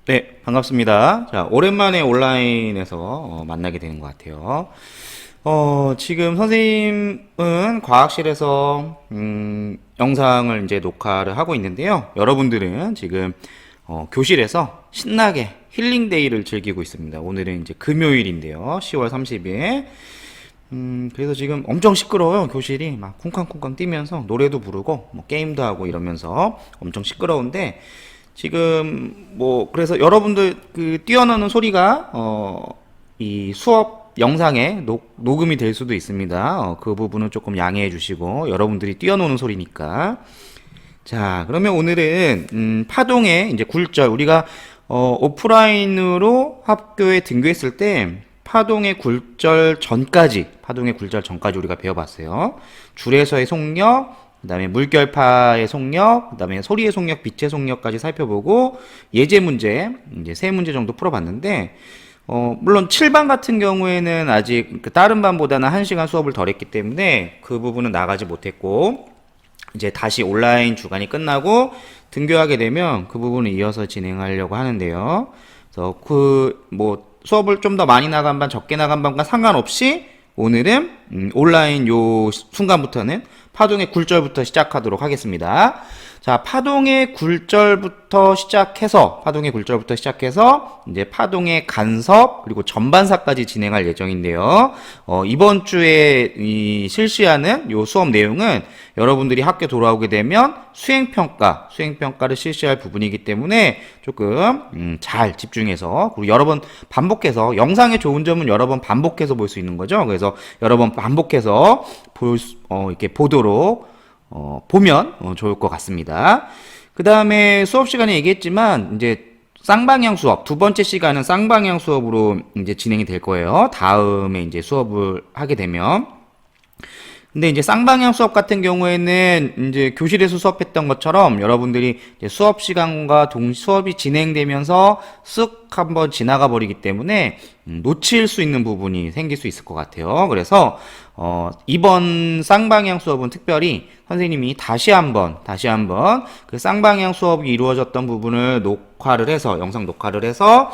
네, 반갑습니다. 자, 오랜만에 온라인에서 만나게 되는 것 같아요. 지금 선생님은 과학실에서 영상을 이제 녹화를 하고 있는데요. 여러분들은 지금 교실에서 신나게 힐링데이를 즐기고 있습니다. 오늘은 이제 금요일인데요. 10월 30일. 그래서 지금 엄청 시끄러워요. 교실이 막 쿵쾅쿵쾅 뛰면서 노래도 부르고 뭐 게임도 하고 이러면서 엄청 시끄러운데 지금 뭐 그래서 여러분들 그 뛰어노는 소리가 이 수업 영상에 녹음이 될 수도 있습니다. 그 부분은 조금 양해해 주시고 여러분들이 뛰어노는 소리니까. 자, 그러면 오늘은 파동의 이제 굴절 우리가 오프라인으로 학교에 등교했을 때 파동의 굴절 전까지 우리가 배워봤어요. 줄에서의 속력, 그다음에 물결파의 속력, 그다음에 소리의 속력, 빛의 속력까지 살펴보고 예제 문제 이제 세 문제 정도 풀어봤는데 물론 7반 같은 경우에는 아직 그 다른 반보다는 1시간 수업을 덜 했기 때문에 그 부분은 나가지 못했고 이제 다시 온라인 주간이 끝나고 등교하게 되면 그 부분을 이어서 진행하려고 하는데요. 그래서 그 뭐 수업을 좀 더 많이 나간 반, 적게 나간 반과 상관없이 오늘은 온라인 요 순간부터는 파동의 굴절부터 시작하도록 하겠습니다. 자, 파동의 굴절부터 시작해서 이제 파동의 간섭 그리고 전반사까지 진행할 예정인데요. 이번 주에 실시하는 요 수업 내용은 여러분들이 학교 돌아오게 되면 수행평가를 실시할 부분이기 때문에 조금 잘 집중해서 그리고 여러 번 반복해서 영상의 좋은 점은 여러 번 반복해서 볼 수 있는 거죠. 그래서 여러 번 반복해서 이렇게 보면 좋을 것 같습니다. 그 다음에 수업 시간에 얘기했지만 이제 쌍방향 수업 두 번째 시간은 쌍방향 수업으로 이제 진행이 될 거예요. 다음에 이제 수업을 하게 되면. 근데 이제 쌍방향 수업 같은 경우에는 이제 교실에서 수업했던 것처럼 여러분들이 이제 수업 시간과 수업이 진행되면서 쓱 한번 지나가 버리기 때문에 놓칠 수 있는 부분이 생길 수 있을 것 같아요. 그래서 이번 쌍방향 수업은 특별히 선생님이 다시 한번 그 쌍방향 수업이 이루어졌던 부분을 영상 녹화를 해서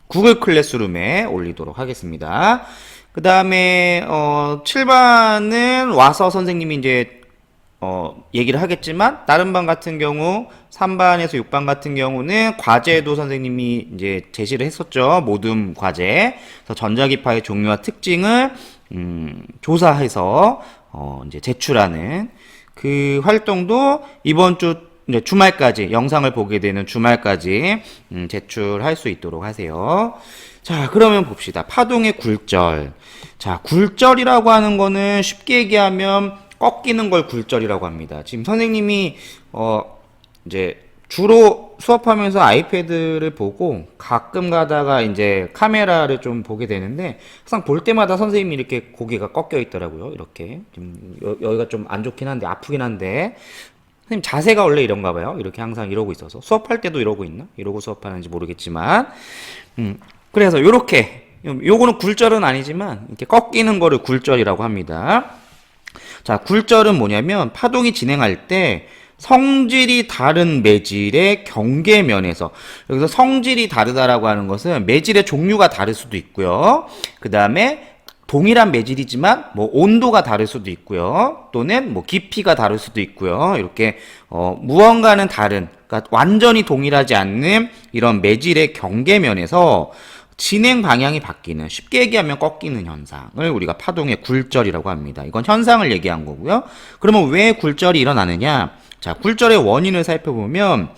구글 클래스룸에 올리도록 하겠습니다. 그 다음에 7반은 와서 선생님이 이제 얘기를 하겠지만 다른 반 같은 경우 3반에서 6반 같은 경우는 과제도 선생님이 이제 제시를 했었죠. 모둠 과제. 그래서 전자기파의 종류와 특징을 조사해서 이제 제출하는 그 활동도 이번 주 이제 주말까지 영상을 보게 되는 주말까지 제출할 수 있도록 하세요. 자, 그러면 봅시다. 파동의 굴절. 자, 굴절이라고 하는 거는 쉽게 얘기하면 꺾이는 걸 굴절이라고 합니다. 지금 선생님이 이제 주로 수업하면서 아이패드를 보고 가끔 가다가 이제 카메라를 좀 보게 되는데 항상 볼 때마다 선생님이 이렇게 고개가 꺾여 있더라고요. 이렇게 좀 여기가 좀 안 좋긴 한데 아프긴 한데 선생님 자세가 원래 이런가 봐요. 이렇게 항상 이러고 있어서 수업할 때도 이러고 있나? 이러고 수업하는지 모르겠지만 그래서 요거는 굴절은 아니지만 이렇게 꺾이는 거를 굴절이라고 합니다. 자, 굴절은 뭐냐면 파동이 진행할 때 성질이 다른 매질의 경계면에서 여기서 성질이 다르다라고 하는 것은 매질의 종류가 다를 수도 있고요. 그 다음에 동일한 매질이지만 뭐 온도가 다를 수도 있고요. 또는 뭐 깊이가 다를 수도 있고요. 이렇게 무언가는 다른 그러니까 완전히 동일하지 않는 이런 매질의 경계면에서 진행 방향이 바뀌는 쉽게 얘기하면 꺾이는 현상을 우리가 파동의 굴절이라고 합니다. 이건 현상을 얘기한 거고요. 그러면 왜 굴절이 일어나느냐? 자, 굴절의 원인을 살펴보면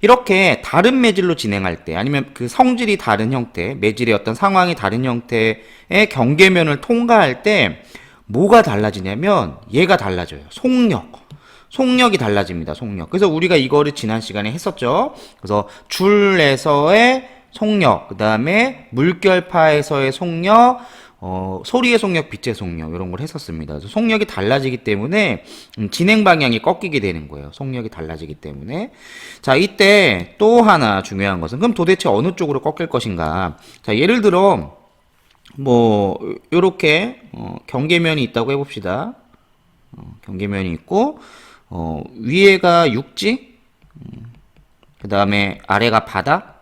이렇게 다른 매질로 진행할 때 아니면 그 성질이 다른 형태, 매질의 어떤 상황이 다른 형태의 경계면을 통과할 때 뭐가 달라지냐면 얘가 달라져요. 속력이 달라집니다. 속력. 그래서 우리가 이거를 지난 시간에 했었죠. 그래서 줄에서의 속력, 그 다음에 물결파에서의 속력, 소리의 속력, 빛의 속력 이런 걸 했었습니다. 그래서 속력이 달라지기 때문에 진행 방향이 꺾이게 되는 거예요. 속력이 달라지기 때문에. 자, 이때 또 하나 중요한 것은 그럼 도대체 어느 쪽으로 꺾일 것인가? 자, 예를 들어 뭐 요렇게 경계면이 있다고 해봅시다. 경계면이 있고 위에가 육지, 그 다음에 아래가 바다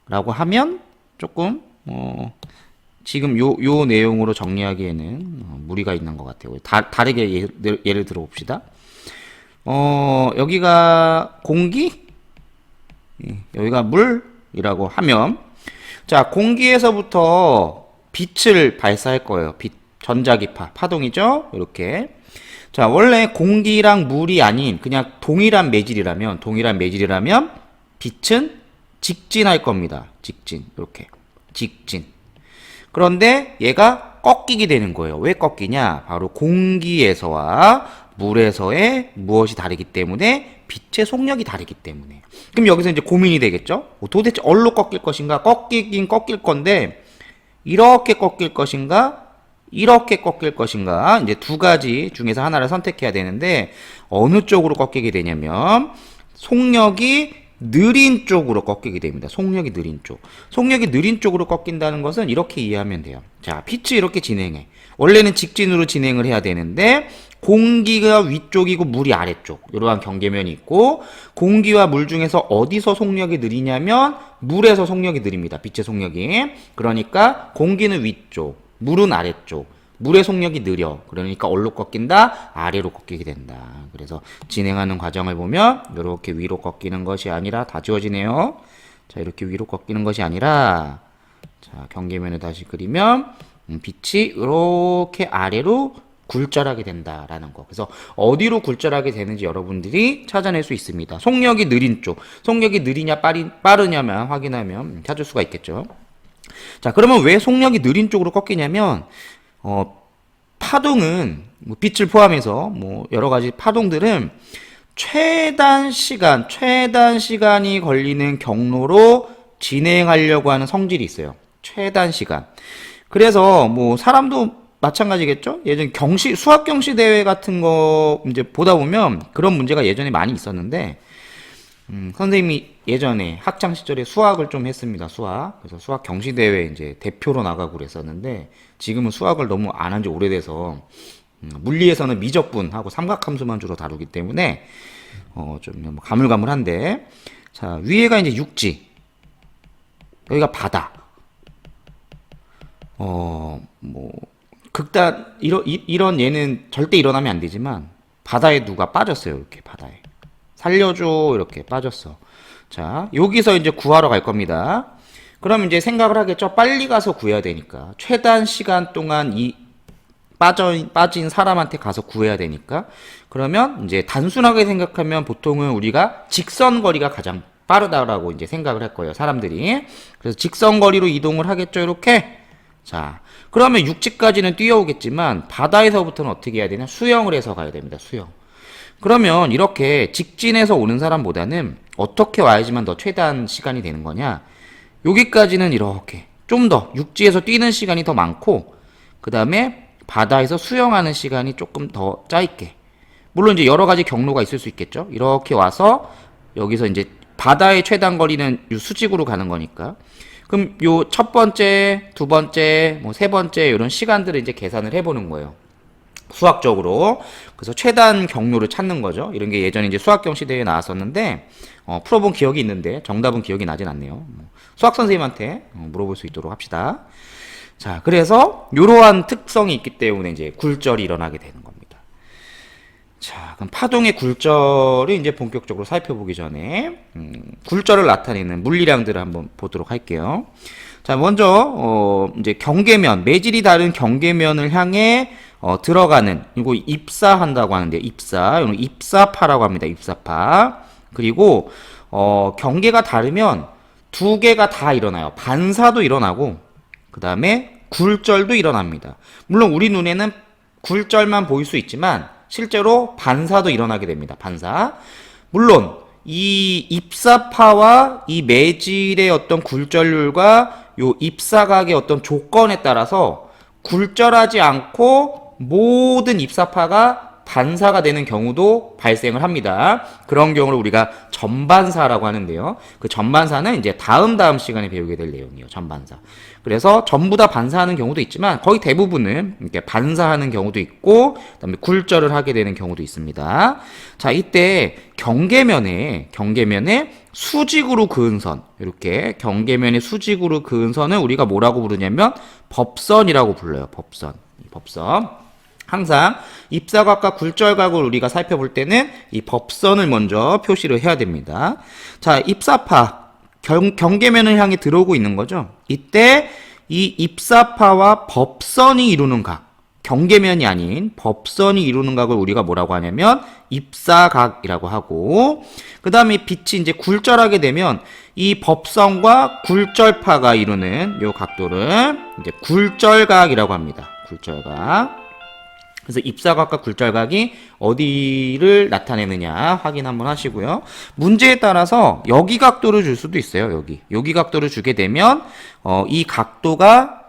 라고 하면 조금 지금 요 내용으로 정리하기에는 무리가 있는 것 같아요. 다르게 예를 들어 봅시다. 여기가 공기, 여기가 물이라고 하면, 자, 공기에서부터 빛을 발사할 거예요. 빛, 전자기파, 파동이죠? 이렇게. 자, 원래 공기랑 물이 아닌 그냥 동일한 매질이라면 빛은 직진할 겁니다. 직진. 이렇게. 직진. 그런데 얘가 꺾이게 되는 거예요. 왜 꺾이냐? 바로 공기에서와 물에서의 무엇이 다르기 때문에 빛의 속력이 다르기 때문에. 그럼 여기서 이제 고민이 되겠죠? 도대체 어디로 꺾일 것인가? 꺾이긴 꺾일 건데 이렇게 꺾일 것인가? 이렇게 꺾일 것인가? 이제 두 가지 중에서 하나를 선택해야 되는데 어느 쪽으로 꺾이게 되냐면 속력이 느린 쪽으로 꺾이게 됩니다. 속력이 느린 쪽. 속력이 느린 쪽으로 꺾인다는 것은 이렇게 이해하면 돼요. 자, 빛이 이렇게 진행해. 원래는 직진으로 진행을 해야 되는데 공기가 위쪽이고 물이 아래쪽. 이러한 경계면이 있고 공기와 물 중에서 어디서 속력이 느리냐면 물에서 속력이 느립니다. 빛의 속력이. 그러니까 공기는 위쪽, 물은 아래쪽. 물의 속력이 느려. 그러니까 어디로 꺾인다? 아래로 꺾이게 된다. 그래서 진행하는 과정을 보면 이렇게 위로 꺾이는 것이 아니라 다 지워지네요. 자, 이렇게 위로 꺾이는 것이 아니라 자, 경계면을 다시 그리면 빛이 이렇게 아래로 굴절하게 된다라는 거. 그래서 어디로 굴절하게 되는지 여러분들이 찾아낼 수 있습니다. 속력이 느린 쪽. 속력이 느리냐 빠르냐만 확인하면 찾을 수가 있겠죠. 자, 그러면 왜 속력이 느린 쪽으로 꺾이냐면 파동은 뭐 빛을 포함해서 뭐 여러 가지 파동들은 최단 시간이 걸리는 경로로 진행하려고 하는 성질이 있어요. 최단 시간. 그래서 뭐 사람도 마찬가지겠죠? 예전 수학 경시 대회 같은 거 이제 보다 보면 그런 문제가 예전에 많이 있었는데 선생님이 예전에 학창 시절에 수학을 좀 했습니다. 그래서 수학 경시 대회 이제 대표로 나가고 그랬었는데 지금은 수학을 너무 안 한 지 오래돼서 물리에서는 미적분하고 삼각함수만 주로 다루기 때문에 좀 가물가물한데 자, 위에가 이제 육지, 여기가 바다. 뭐 극단 이런 얘는 절대 일어나면 안 되지만 바다에 누가 빠졌어요. 이렇게 바다에. 살려줘 이렇게 빠졌어. 자, 여기서 이제 구하러 갈 겁니다. 그럼 이제 생각을 하겠죠. 빨리 가서 구해야 되니까. 최단 시간 동안 이 빠진 사람한테 가서 구해야 되니까. 그러면 이제 단순하게 생각하면 보통은 우리가 직선 거리가 가장 빠르다라고 이제 생각을 할 거예요. 사람들이. 그래서 직선 거리로 이동을 하겠죠. 이렇게. 자, 그러면 육지까지는 뛰어오겠지만 바다에서부터는 어떻게 해야 되냐? 수영을 해서 가야 됩니다. 수영. 그러면 이렇게 직진해서 오는 사람보다는 어떻게 와야지만 더 최단 시간이 되는 거냐? 여기까지는 이렇게 좀 더 육지에서 뛰는 시간이 더 많고 그 다음에 바다에서 수영하는 시간이 조금 더 짧게. 물론 이제 여러 가지 경로가 있을 수 있겠죠. 이렇게 와서 여기서 이제 바다의 최단 거리는 요 수직으로 가는 거니까. 그럼 요 첫 번째, 두 번째, 뭐 세 번째 이런 시간들을 이제 계산을 해보는 거예요. 수학적으로. 그래서 최단 경로를 찾는 거죠. 이런 게 예전에 이제 수학경시 대회에 나왔었는데 풀어본 기억이 있는데 정답은 기억이 나진 않네요. 수학 선생님한테 물어볼 수 있도록 합시다. 자, 그래서 이러한 특성이 있기 때문에 이제 굴절이 일어나게 되는 겁니다. 자, 그럼 파동의 굴절을 이제 본격적으로 살펴보기 전에 굴절을 나타내는 물리량들을 한번 보도록 할게요. 자, 먼저 이제 경계면, 매질이 다른 경계면을 향해 들어가는, 이거 입사한다고 하는데, 이건 입사파라고 합니다. 입사파. 그리고 경계가 다르면 두 개가 다 일어나요. 반사도 일어나고 그 다음에 굴절도 일어납니다. 물론 우리 눈에는 굴절만 보일 수 있지만 실제로 반사도 일어나게 됩니다. 반사. 물론 이 입사파와 이 매질의 어떤 굴절률과 요 입사각의 어떤 조건에 따라서 굴절하지 않고 모든 입사파가 반사가 되는 경우도 발생을 합니다. 그런 경우를 우리가 전반사라고 하는데요. 그 전반사는 이제 다음 시간에 배우게 될 내용이에요. 전반사. 그래서 전부 다 반사하는 경우도 있지만 거의 대부분은 이렇게 반사하는 경우도 있고 그다음에 굴절을 하게 되는 경우도 있습니다. 자, 이때 경계면에 수직으로 그은 선, 이렇게 경계면에 수직으로 그은 선을 우리가 뭐라고 부르냐면 법선이라고 불러요. 법선. 항상 입사각과 굴절각을 우리가 살펴볼 때는 이 법선을 먼저 표시를 해야 됩니다. 자, 입사파 경계면을 향해 들어오고 있는 거죠. 이때 이 입사파와 법선이 이루는 각, 경계면이 아닌 법선이 이루는 각을 우리가 뭐라고 하냐면 입사각이라고 하고, 그 다음에 빛이 이제 굴절하게 되면 이 법선과 굴절파가 이루는 요 각도를 이제 굴절각이라고 합니다. 굴절각. 그래서 입사각과 굴절각이 어디를 나타내느냐 확인 한번 하시고요. 문제에 따라서 여기 각도를 줄 수도 있어요. 여기 각도를 주게 되면 이 각도가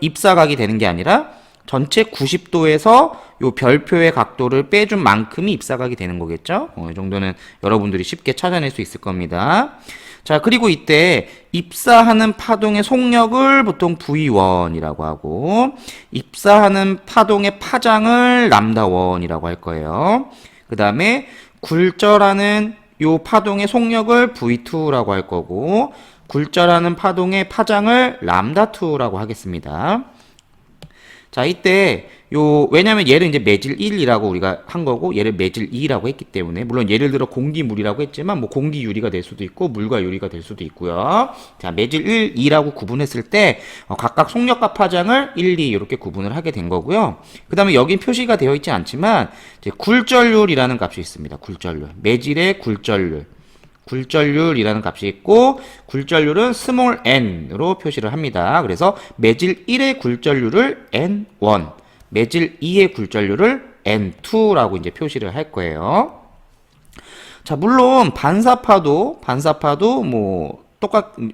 입사각이 되는 게 아니라 전체 90도에서 요 별표의 각도를 빼준 만큼이 입사각이 되는 거겠죠. 이 정도는 여러분들이 쉽게 찾아낼 수 있을 겁니다. 자, 그리고 이때 입사하는 파동의 속력을 보통 V1이라고 하고, 입사하는 파동의 파장을 람다1이라고 할 거예요. 그 다음에 굴절하는 요 파동의 속력을 V2라고 할 거고, 굴절하는 파동의 파장을 람다2라고 하겠습니다. 자, 이때 왜냐면 얘를 이제 매질 1이라고 우리가 한 거고 얘를 매질 2라고 했기 때문에, 물론 예를 들어 공기 물이라고 했지만 뭐 공기 유리가 될 수도 있고 물과 유리가 될 수도 있고요. 자, 매질 1, 2라고 구분했을 때 각각 속력과 파장을 1, 2 이렇게 구분을 하게 된 거고요. 그 다음에 여긴 표시가 되어 있지 않지만 이제 굴절률이라는 값이 있습니다. 굴절률. 매질의 굴절률이라는 값이 있고, 굴절률은 스몰 n으로 표시를 합니다. 그래서 매질 1의 굴절률을 n1, 매질 2의 굴절률을 n2라고 이제 표시를 할 거예요. 자, 물론 반사파도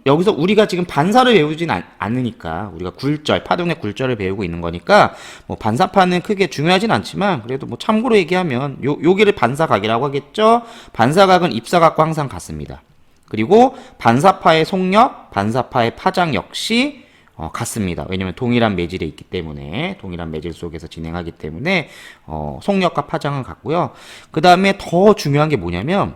여기서 우리가 지금 반사를 배우진 않으니까, 우리가 파동의 굴절을 배우고 있는 거니까, 반사파는 크게 중요하진 않지만, 그래도 참고로 얘기하면, 여기를 반사각이라고 하겠죠? 반사각은 입사각과 항상 같습니다. 그리고 반사파의 속력, 반사파의 파장 역시, 같습니다. 왜냐면 동일한 매질에 있기 때문에, 동일한 매질 속에서 진행하기 때문에, 속력과 파장은 같고요. 그 다음에 더 중요한 게 뭐냐면,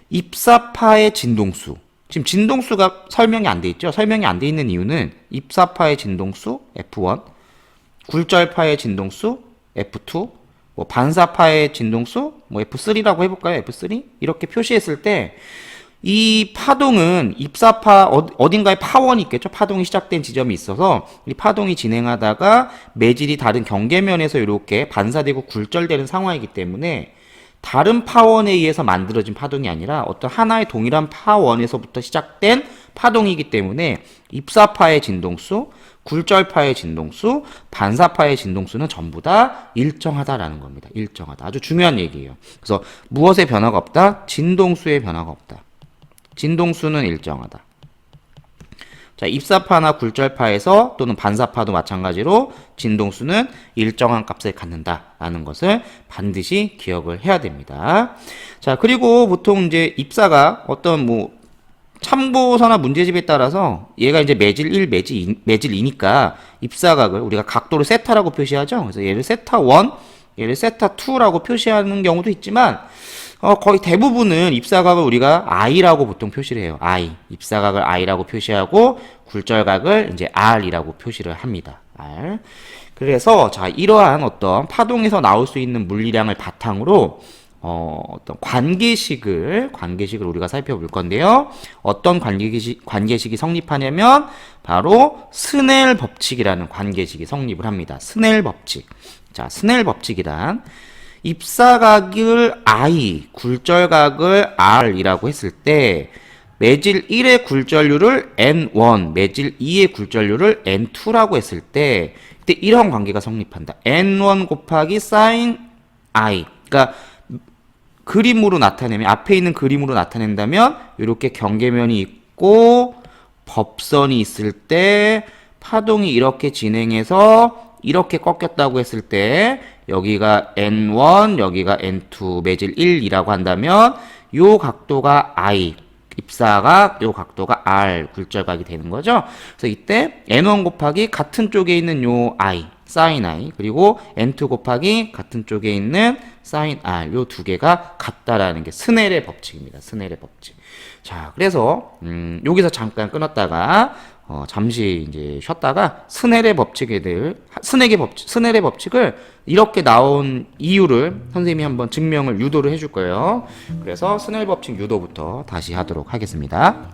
입사파의 진동수. 지금 진동수가 설명이 안 돼 있죠? 설명이 안 돼 있는 이유는 입사파의 진동수 F1, 굴절파의 진동수 F2, 반사파의 진동수 F3라고 해볼까요? F3? 이렇게 표시했을 때 이 파동은 입사파 어딘가에 파원이 있겠죠? 파동이 시작된 지점이 있어서 이 파동이 진행하다가 매질이 다른 경계면에서 이렇게 반사되고 굴절되는 상황이기 때문에 다른 파원에 의해서 만들어진 파동이 아니라 어떤 하나의 동일한 파원에서부터 시작된 파동이기 때문에 입사파의 진동수, 굴절파의 진동수, 반사파의 진동수는 전부 다 일정하다라는 겁니다. 일정하다. 아주 중요한 얘기예요. 그래서 무엇의 변화가 없다? 진동수의 변화가 없다. 진동수는 일정하다. 자, 입사파나 굴절파에서 또는 반사파도 마찬가지로 진동수는 일정한 값을 갖는다라는 것을 반드시 기억을 해야 됩니다. 자, 그리고 보통 이제 입사가 어떤 참고서나 문제집에 따라서 얘가 이제 매질 1, 매질 2니까 입사각을 우리가 각도를 세타라고 표시하죠. 그래서 얘를 세타 1, 얘를 세타 2라고 표시하는 경우도 있지만 거의 대부분은 입사각을 우리가 I라고 보통 표시를 해요. 입사각을 I라고 표시하고 굴절각을 이제 R이라고 표시를 합니다. R. 그래서 자, 이러한 어떤 파동에서 나올 수 있는 물리량을 바탕으로 어떤 관계식을 우리가 살펴볼 건데요. 어떤 관계식이 성립하냐면 바로 스넬 법칙이라는 관계식이 성립을 합니다. 스넬 법칙. 자, 스넬 법칙이란 입사각을 I, 굴절각을 R이라고 했을 때 매질 1의 굴절률을 N1, 매질 2의 굴절률을 N2라고 했을 때 이때 이런 관계가 성립한다. N1 곱하기 sin I. 그러니까 그림으로 나타내면, 앞에 있는 그림으로 나타낸다면 이렇게 경계면이 있고 법선이 있을 때 파동이 이렇게 진행해서 이렇게 꺾였다고 했을 때 여기가 N1, 여기가 N2, 매질 1이라고 한다면 요 각도가 I, 입사각, 요 각도가 R, 굴절각이 되는 거죠. 그래서 이때 N1 곱하기 같은 쪽에 있는 요 I, sin I, 그리고 N2 곱하기 같은 쪽에 있는 sin R, 요 두 개가 같다라는 게 스넬의 법칙입니다. 스넬의 법칙. 자, 그래서 여기서 잠깐 끊었다가 잠시 이제 쉬었다가 스넬의 법칙을 이렇게 나온 이유를 선생님이 한번 증명을 유도를 해줄 거예요. 그래서 스넬 법칙 유도부터 다시 하도록 하겠습니다.